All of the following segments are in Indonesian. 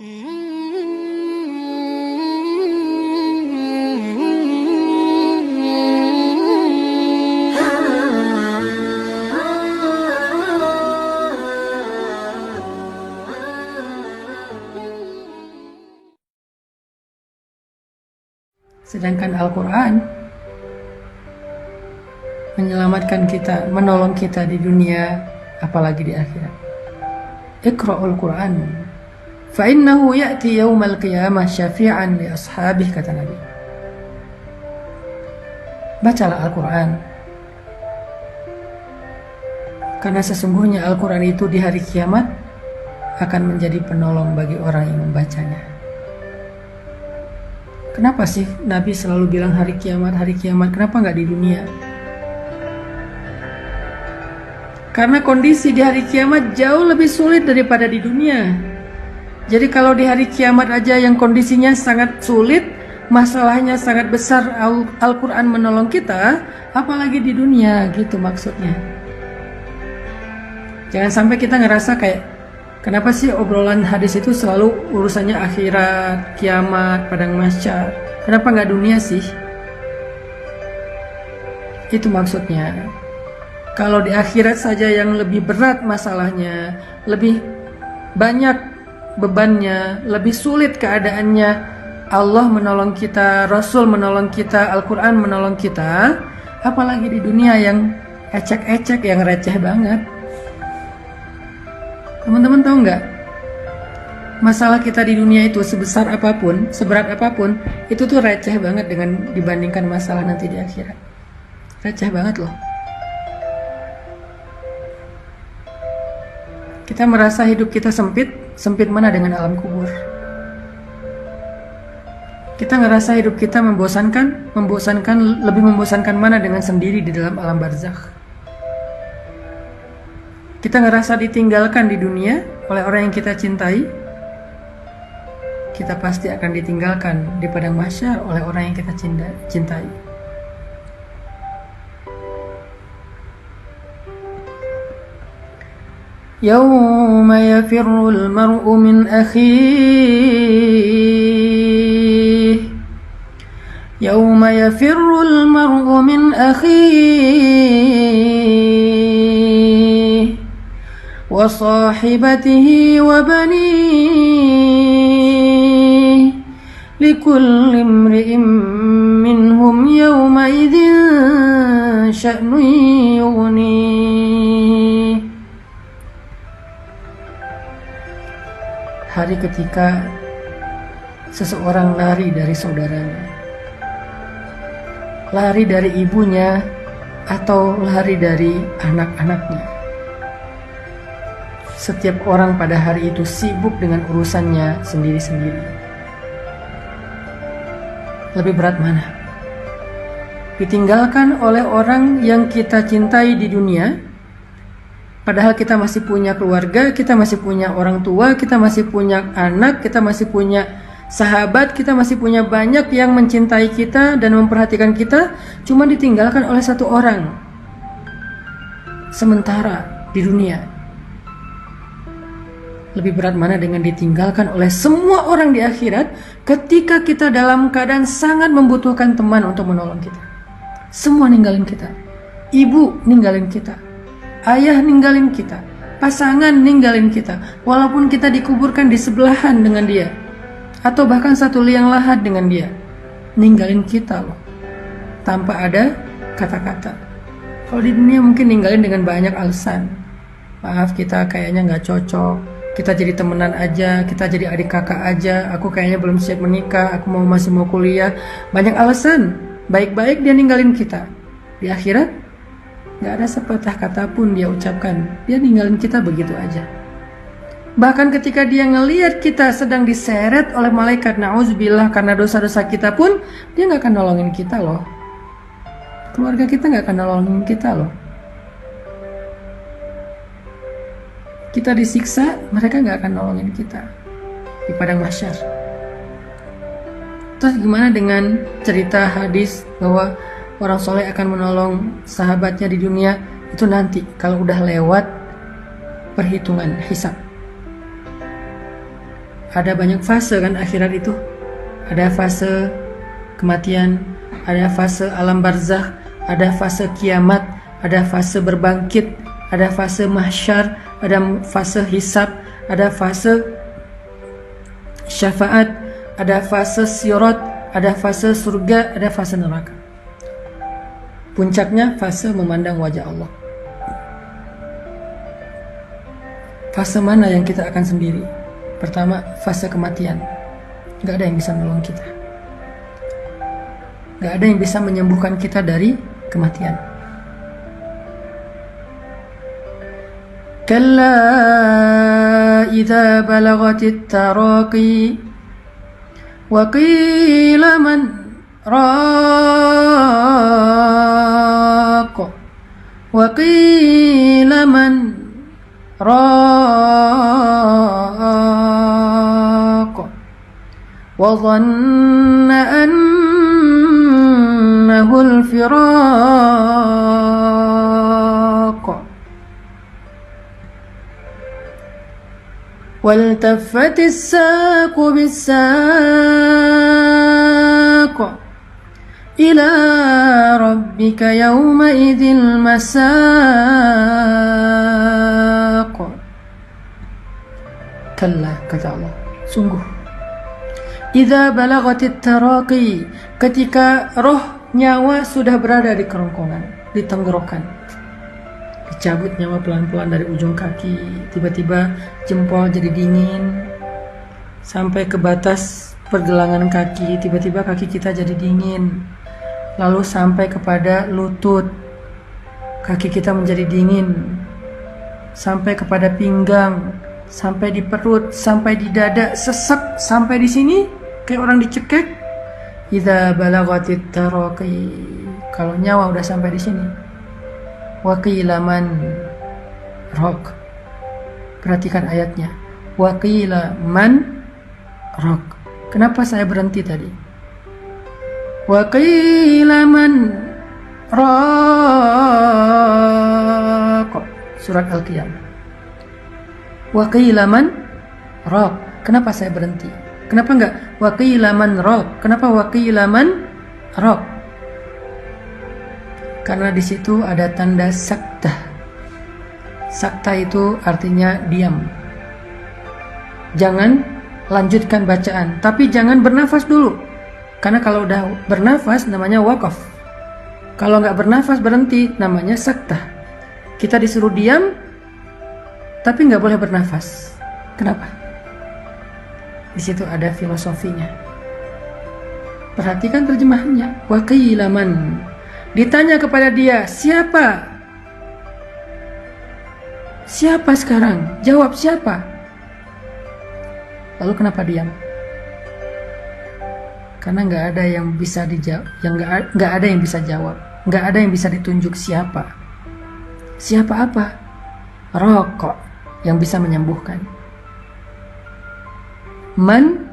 Sedangkan Al-Quran menyelamatkan kita, menolong kita di dunia, apalagi di akhirat. Iqra'ul Quran fa innahu ya'ti yaumal qiyamah syafi'an li ashabih, kata Nabi. Bacalah Al-Quran, karena sesungguhnya Al-Quran itu di hari kiamat akan menjadi penolong bagi orang yang membacanya. Kenapa sih Nabi selalu bilang hari kiamat, kenapa nggak di dunia? Karena kondisi di hari kiamat jauh lebih sulit daripada di dunia. Jadi kalau di hari kiamat aja yang kondisinya sangat sulit, masalahnya sangat besar, Al-Quran menolong kita, apalagi di dunia, gitu maksudnya. Jangan sampai kita ngerasa kayak, kenapa sih obrolan hadis itu selalu urusannya akhirat, kiamat, padang mahsyar? Kenapa nggak dunia sih? Itu maksudnya. Kalau di akhirat saja yang lebih berat masalahnya, lebih banyak bebannya, lebih sulit keadaannya, Allah menolong kita, Rasul menolong kita, Al-Quran menolong kita, apalagi di dunia yang ecek-ecek, yang receh banget. Teman-teman tahu nggak? Masalah kita di dunia itu sebesar apapun, seberat apapun, itu tuh receh banget dengan dibandingkan masalah nanti di akhirat. Receh banget loh. Kita merasa hidup kita sempit, sempit mana dengan alam kubur. Kita ngerasa hidup kita membosankan, lebih membosankan mana dengan sendiri di dalam alam barzakh. Kita ngerasa ditinggalkan di dunia oleh orang yang kita cintai, kita pasti akan ditinggalkan di padang mahsyar oleh orang yang kita cintai. Yawma yafirrul mar'u min akhihi, Yawma yafirrul mar'u min akhihi wa sahibatihi wa banihi, likulli imri'in minhum yawma idzin sya'nun yughnihi. Hari ketika seseorang lari dari saudaranya, lari dari ibunya, atau lari dari anak-anaknya. Setiap orang pada hari itu sibuk dengan urusannya sendiri-sendiri. Lebih berat mana? Ditinggalkan oleh orang yang kita cintai di dunia, padahal kita masih punya keluarga, kita masih punya orang tua, kita masih punya anak, kita masih punya sahabat, kita masih punya banyak yang mencintai kita dan memperhatikan kita, cuma ditinggalkan oleh satu orang sementara di dunia. Lebih berat mana dengan ditinggalkan oleh semua orang di akhirat ketika kita dalam keadaan sangat membutuhkan teman untuk menolong kita. Semua ninggalin kita. Ibu ninggalin kita, ayah ninggalin kita, pasangan ninggalin kita, walaupun kita dikuburkan di sebelahan dengan dia, atau bahkan satu liang lahat dengan dia, ninggalin kita loh, tanpa ada kata-kata. Kalau di dunia mungkin ninggalin dengan banyak alasan. Maaf, kita kayaknya nggak cocok, kita jadi temenan aja, kita jadi adik kakak aja, aku kayaknya belum siap menikah, aku masih mau kuliah. Banyak alasan, baik-baik dia ninggalin kita. Di akhirat gak ada sepatah kata pun dia ucapkan, dia ninggalin kita begitu aja. Bahkan ketika dia ngelihat kita sedang diseret oleh malaikat, na'udzubillah, karena dosa-dosa kita pun, dia gak akan nolongin kita loh. Keluarga kita gak akan nolongin kita loh. Kita disiksa, mereka gak akan nolongin kita di padang mahsyar. Terus gimana dengan cerita hadis bahwa orang soleh akan menolong sahabatnya di dunia? Itu nanti kalau udah lewat perhitungan hisab. ada banyak fase kan akhirat itu. Ada fase kematian, ada fase alam barzakh, ada fase kiamat, ada fase berbangkit, ada fase mahsyar, ada fase hisab, ada fase syafaat, ada fase sirat, ada fase surga, ada fase neraka. Puncaknya fase memandang wajah Allah. Fase mana yang kita akan sendiri? Pertama, fase kematian. Gak ada yang bisa menolong kita. Gak ada yang bisa menyembuhkan kita dari kematian. Kalla idza balagatit taraqi wa qila man raq wa qila man raq wa dhanna annahu al-firaq والتفت الساق بالساق إلى ربك يومئذ المساق. Kalla, kata Allah, sungguh. Idza balagatit taraqi, ketika roh nyawa sudah berada di kerongkongan, di tenggorokan. Dicabut nyawa pelan-pelan dari ujung kaki, tiba-tiba jempol jadi dingin, sampai ke batas pergelangan kaki, tiba-tiba kaki kita jadi dingin, lalu sampai kepada lutut, kaki kita menjadi dingin, sampai kepada pinggang, sampai di perut, sampai di dada, sesek sampai di sini kayak orang dicekek. Idza balagatit taraqi, kalau nyawa udah sampai di sini. Wa qila man raq, perhatikan ayatnya. Wa qila man raq. Kenapa saya berhenti tadi? Wa qila man raq, surat Al-Qiyamah. Wa qila man raq. Kenapa saya berhenti? Kenapa enggak wa qila man raq? Kenapa wa qila man raq? Karena di situ ada tanda sakta. Sakta itu artinya diam. Jangan lanjutkan bacaan, tapi jangan bernafas dulu. Karena kalau udah bernafas namanya wakaf. Kalau nggak bernafas berhenti namanya sakta. Kita disuruh diam, tapi nggak boleh bernafas. Kenapa? Di situ ada filosofinya. Perhatikan terjemahannya. Wa qila man. Ditanya kepada dia, siapa? Siapa sekarang? Jawab siapa? Lalu kenapa diam? Karena nggak ada yang bisa dijawab, nggak ada yang bisa jawab, nggak ada yang bisa ditunjuk siapa. Siapa apa? Rokok yang bisa menyembuhkan. Man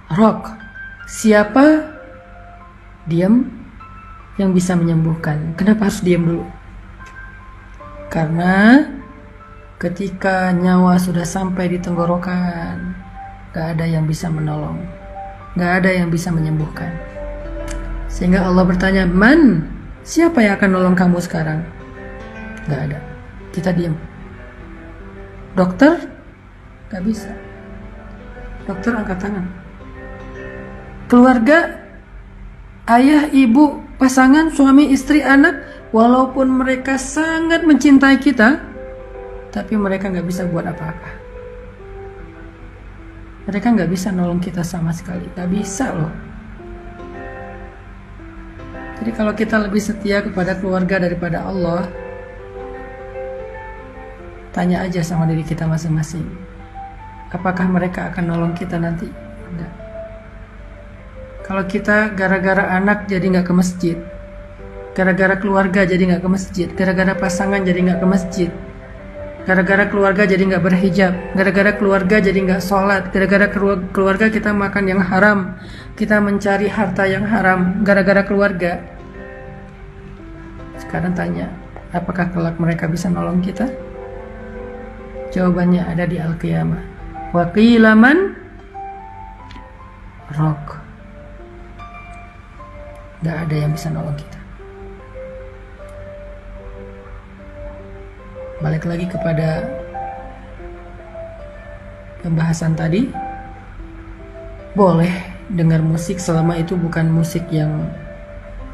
rok, siapa? Diam yang bisa menyembuhkan. Kenapa harus diam dulu? Karena ketika nyawa sudah sampai di tenggorokan, gak ada yang bisa menolong, gak ada yang bisa menyembuhkan. Sehingga Allah bertanya, man, siapa yang akan nolong kamu sekarang? Gak ada. Kita diam. Dokter? Gak bisa. Dokter angkat tangan. Keluarga, ayah, ibu, pasangan, suami, istri, anak, walaupun mereka sangat mencintai kita, tapi mereka nggak bisa buat apa-apa. Mereka nggak bisa nolong kita sama sekali, nggak bisa loh. Jadi kalau kita lebih setia kepada keluarga daripada Allah, tanya aja sama diri kita masing-masing, apakah mereka akan nolong kita nanti? Enggak. Kalau kita gara-gara anak jadi nggak ke masjid, gara-gara keluarga jadi nggak ke masjid, gara-gara pasangan jadi nggak ke masjid, gara-gara keluarga jadi nggak berhijab, gara-gara keluarga jadi nggak sholat, gara-gara keluarga kita makan yang haram, kita mencari harta yang haram, gara-gara keluarga. Sekarang tanya, apakah kelak mereka bisa nolong kita? Jawabannya ada di Al-Qiyamah. wa qila man raq. Gak ada yang bisa nolong kita. Balik lagi kepada pembahasan tadi, boleh dengar musik selama itu bukan musik yang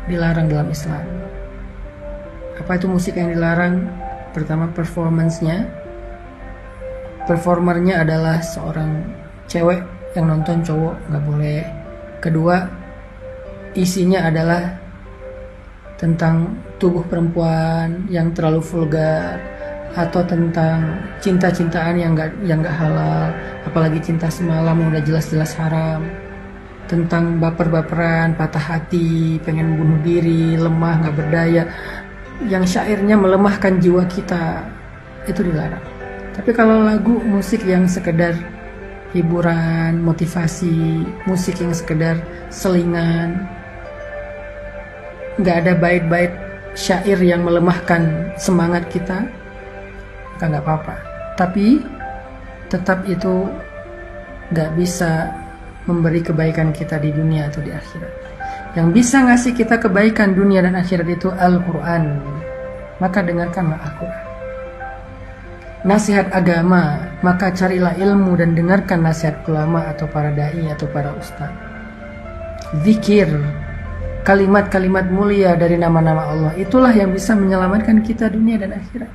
dilarang dalam Islam. Apa itu musik yang dilarang? Pertama, performance-nya. Performernya adalah seorang cewek, yang nonton cowok nggak boleh. Kedua, isinya adalah tentang tubuh perempuan yang terlalu vulgar, atau tentang cinta-cintaan yang nggak halal, apalagi cinta semalam yang udah jelas-jelas haram, tentang baper-baperan, patah hati, pengen bunuh diri, lemah, nggak berdaya, yang syairnya melemahkan jiwa kita, itu dilarang. Tapi kalau lagu musik yang sekedar hiburan, motivasi, musik yang sekedar selingan, nggak ada bait-bait syair yang melemahkan semangat kita, nggak apa-apa. Tapi tetap itu nggak bisa memberi kebaikan kita di dunia atau di akhirat. Yang bisa ngasih kita kebaikan dunia dan akhirat itu Al-Quran. Maka dengarkanlah Al-Quran. Nasihat agama, maka carilah ilmu dan dengarkan nasihat ulama atau para dai atau para ustaz. Zikir, kalimat-kalimat mulia dari nama-nama Allah, itulah yang bisa menyelamatkan kita dunia dan akhirat.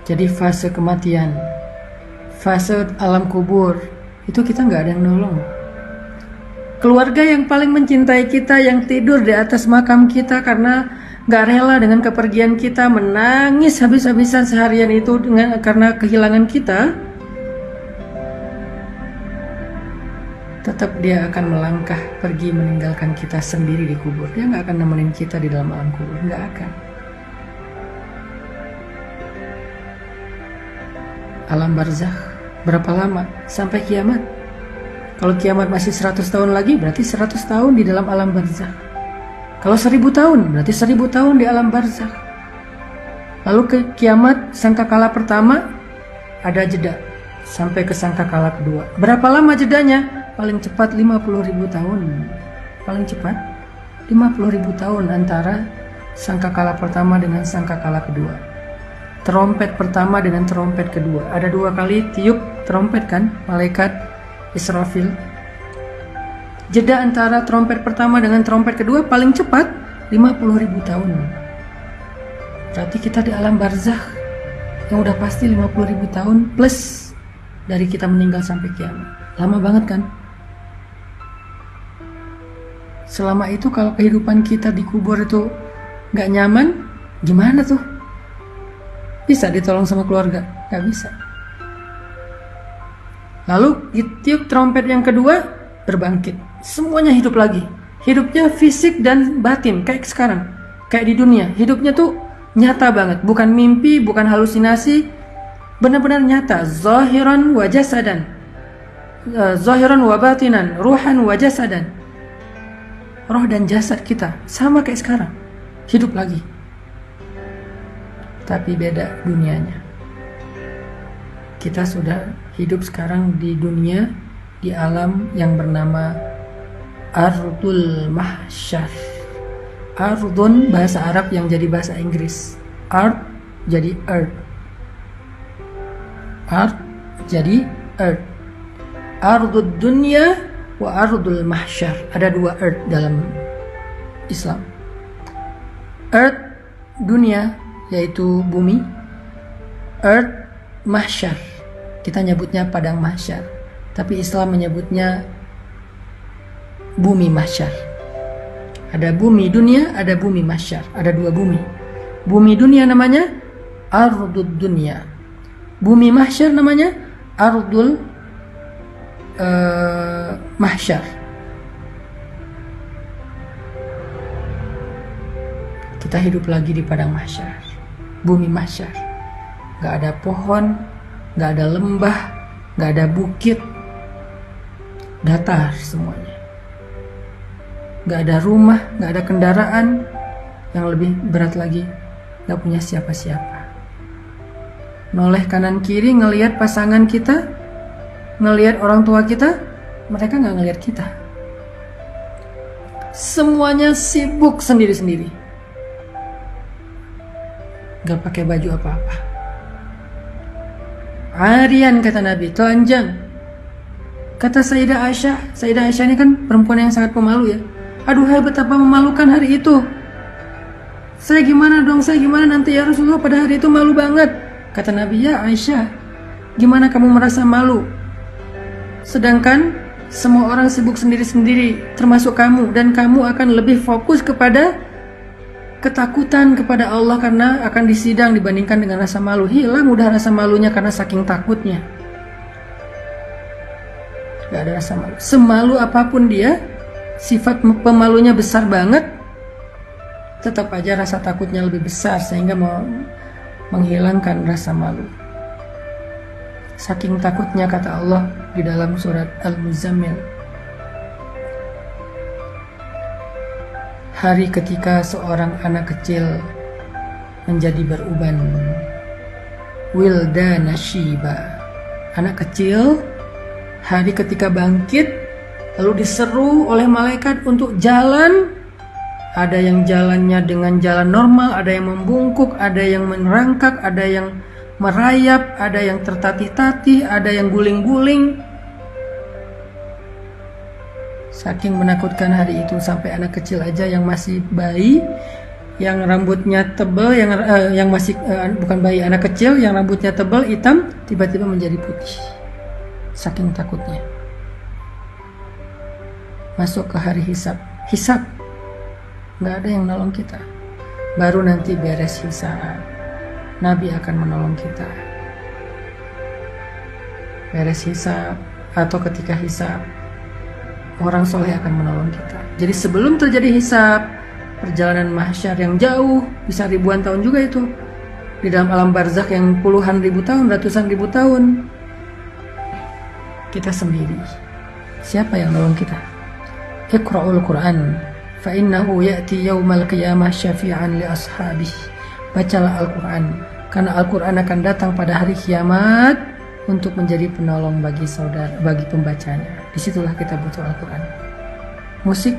Jadi fase kematian, fase alam kubur, itu kita nggak ada yang nolong. Keluarga yang paling mencintai kita, yang tidur di atas makam kita karena nggak rela dengan kepergian kita, menangis habis-habisan seharian itu karena kehilangan kita, tetap dia akan melangkah pergi meninggalkan kita sendiri di kubur. Dia nggak akan nemenin kita di dalam alam kubur, nggak akan. Alam barzakh berapa lama? Sampai kiamat. Kalau kiamat masih 100 tahun lagi, berarti 100 tahun di dalam alam barzakh. Kalau 1000 tahun, berarti 1000 tahun di alam barzakh. Lalu ke kiamat sangkakala pertama, ada jeda sampai ke sangkakala kedua. Berapa lama jedanya? Paling cepat 50.000 tahun. Paling cepat 50.000 tahun antara sangkakala pertama dengan sangkakala kedua. Terompet pertama dengan terompet kedua. Ada 2 kali tiup terompet kan, malaikat Israfil. Jeda antara terompet pertama dengan terompet kedua paling cepat 50.000 tahun. Berarti kita di alam barzakh yang udah pasti 50.000 tahun plus dari kita meninggal sampai kiamat. Lama banget kan? Selama itu kalau kehidupan kita di kubur itu gak nyaman, gimana tuh? Bisa ditolong sama keluarga? Gak bisa. Lalu ditiup trompet yang kedua, berbangkit. Semuanya hidup lagi. Hidupnya fisik dan batin, kayak sekarang. Kayak di dunia. Hidupnya tuh nyata banget. Bukan mimpi, bukan halusinasi. Benar-benar nyata. Zahiran wa jasadan. Zahiran wa batinan. Ruhan wa jasadan. Roh dan jasad kita sama kayak sekarang. Hidup lagi. Tapi beda dunianya. Kita sudah hidup sekarang di dunia, di alam yang bernama Ardul Mahsyar. Ardun bahasa Arab yang jadi bahasa Inggris. Ard jadi earth. Ard jadi earth. Ardul dunya wa Ardul Mahsyar. Ada 2 earth dalam Islam. Earth dunia, yaitu bumi. Earth mahsyar, kita nyebutnya padang mahsyar, tapi Islam menyebutnya bumi mahsyar. Ada bumi dunia, ada bumi mahsyar, ada 2 bumi. Bumi dunia namanya Ardud Dunya, bumi mahsyar namanya Ardul Mahsyar. Kita hidup lagi di padang mahsyar, bumi mahsyar. Gak ada pohon, gak ada lembah, gak ada bukit, datar semuanya. Gak ada rumah, gak ada kendaraan. Yang lebih berat lagi, gak punya siapa-siapa. Noleh kanan kiri ngelihat pasangan kita, ngelihat orang tua kita, mereka gak ngelihat kita. Semuanya sibuk sendiri-sendiri. Gak pakai baju apa-apa. Arian kata Nabi, telanjang. Kata Sayyidah Aisyah ini kan perempuan yang sangat pemalu ya. Aduhai betapa memalukan hari itu. Saya gimana nanti ya Rasulullah, pada hari itu malu banget. Kata Nabi, ya Aisyah, gimana kamu merasa malu? Sedangkan semua orang sibuk sendiri-sendiri, termasuk kamu. Dan kamu akan lebih fokus kepada ketakutan kepada Allah karena akan disidang dibandingkan dengan rasa malu. Hilang udah rasa malunya karena saking takutnya. Gak ada rasa malu. Semalu apapun dia, sifat pemalunya besar banget, tetap aja rasa takutnya lebih besar sehingga mau menghilangkan rasa malu. Saking takutnya kata Allah di dalam surat Al-Muzammil. Hari ketika seorang anak kecil menjadi beruban. Wildana Shiba. Anak kecil hari ketika bangkit lalu diseru oleh malaikat untuk jalan. Ada yang jalannya dengan jalan normal, ada yang membungkuk, ada yang merangkak, ada yang merayap, ada yang tertatih-tatih, ada yang guling-guling. Saking menakutkan hari itu sampai anak kecil aja yang masih bayi, yang rambutnya tebal, yang masih bukan bayi, anak kecil yang rambutnya tebal hitam tiba-tiba menjadi putih. Saking takutnya. Masuk ke hari hisab. Gak ada yang nolong kita. Baru nanti beres hisab, Nabi akan menolong kita. Beres hisab atau ketika hisab, orang soleh akan menolong kita. Jadi sebelum terjadi hisab, perjalanan mahsyar yang jauh, bisa ribuan tahun juga itu, di dalam alam barzakh yang puluhan ribu tahun, ratusan ribu tahun, kita sendiri. Siapa yang nolong kita? Iqra'ul Quran fa innahu ya'ti yaumal qiyamah syafi'an li ashabih. Bacalah Al-Quran, karena Al-Quran akan datang pada hari kiamat untuk menjadi penolong bagi saudara, bagi pembacanya. Disitulah kita butuh Al-Quran. Musik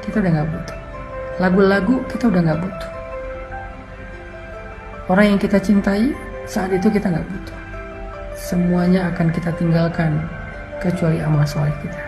kita udah gak butuh, lagu-lagu kita udah gak butuh, orang yang kita cintai saat itu kita gak butuh. Semuanya akan kita tinggalkan kecuali amal soleh kita.